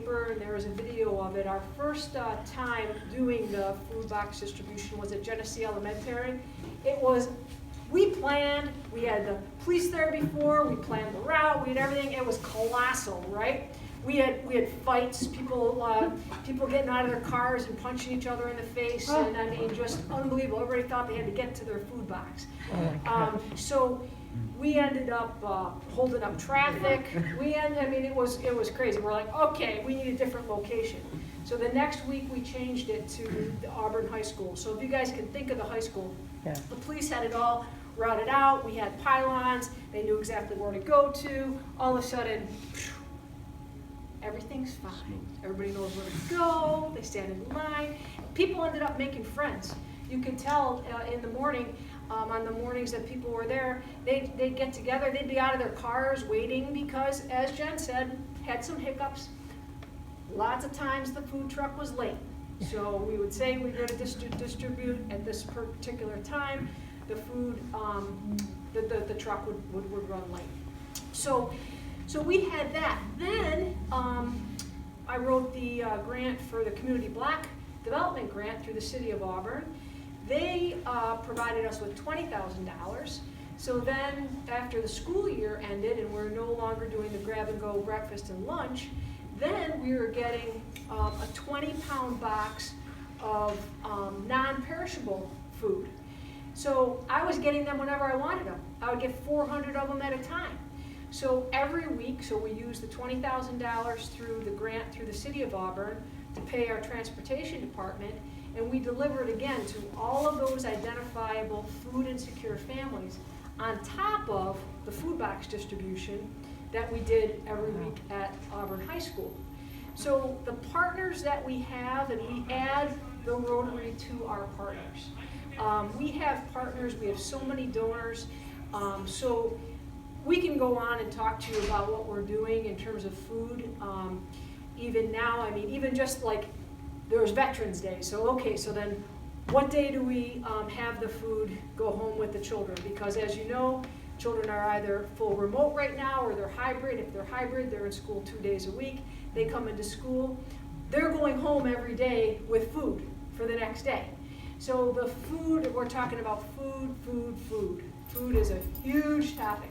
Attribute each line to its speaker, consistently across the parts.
Speaker 1: paper, and there was a video of it. Our first time doing the food box distribution was at Genesee Elementary. It was, we planned, we had the police there before, we planned the route, we had everything. It was colossal, right? We had fights, people getting out of their cars and punching each other in the face, and I mean, just unbelievable. Everybody thought they had to get to their food box. So we ended up holding up traffic. I mean, it was crazy. We're like, okay, we need a different location. So the next week we changed it to the Auburn High School. So if you guys can think of the high school, the police had it all routed out. We had pylons. They knew exactly where to go to. All of a sudden, everything's fine. Everybody knows where to go. They stand in line. People ended up making friends. You could tell in the morning, on the mornings that people were there, they'd get together. They'd be out of their cars waiting because, as Jen said, had some hiccups. Lots of times the food truck was late. So we would say we're going to distribute at this particular time. The food, the truck would run late. So we had that. Then I wrote the grant for the Community Block Development Grant through the City of Auburn. They provided us with $20,000. So then after the school year ended and we're no longer doing the grab-and-go breakfast and lunch, then we were getting a 20-pound box of non-perishable food. So I was getting them whenever I wanted them. I would get 400 of them at a time. So every week, so we used the $20,000 through the grant through the City of Auburn to pay our transportation department, and we delivered again to all of those identifiable food insecure families on top of the food box distribution that we did every week at Auburn High School. So the partners that we have, and we add the Rotary to our partners. We have partners, we have so many donors, so we can go on and talk to you about what we're doing in terms of food. Even now, I mean, even just like there was Veterans Day, so okay, so then what day do we have the food go home with the children? Because as you know, children are either full remote right now or they're hybrid. If they're hybrid, they're in school 2 days a week. They come into school. They're going home every day with food for the next day. So the food, we're talking about food, food, food. Food is a huge topic.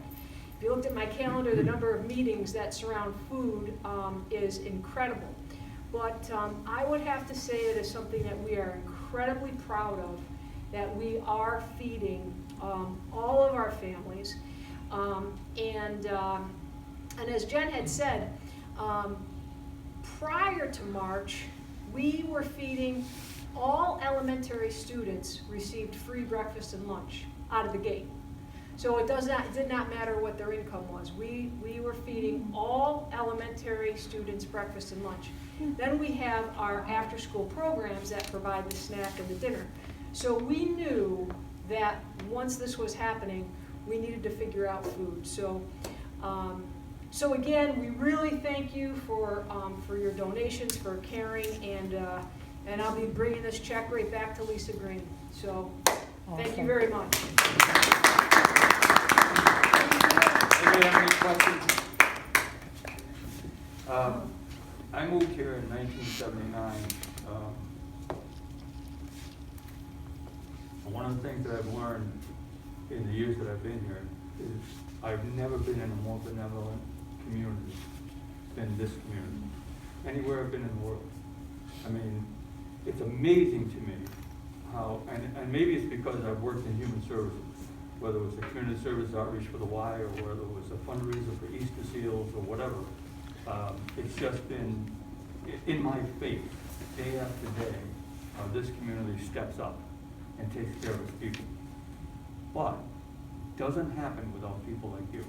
Speaker 1: If you looked at my calendar, the number of meetings that surround food is incredible. But I would have to say it is something that we are incredibly proud of, that we are feeding all of our families. And as Jen had said, prior to March, we were feeding all elementary students received free breakfast and lunch out of the gate. So it did not matter what their income was. We were feeding all elementary students breakfast and lunch. Then we have our after-school programs that provide the snack and the dinner. So we knew that once this was happening, we needed to figure out food. So again, we really thank you for your donations, for caring, and I'll be bringing this check right back to Lisa Green. So thank you very much.
Speaker 2: Anybody have any questions? I moved here in 1979. One of the things that I've learned in the years that I've been here is I've never been in a more benevolent community than this community, anywhere I've been in the world. I mean, it's amazing to me how, and maybe it's because I've worked in human services, whether it was a community service outreach for the Y or whether it was a fundraiser for Easter Seals or whatever. It's just been in my faith, day after day, how this community steps up and takes care of its people. But it doesn't happen without people like you.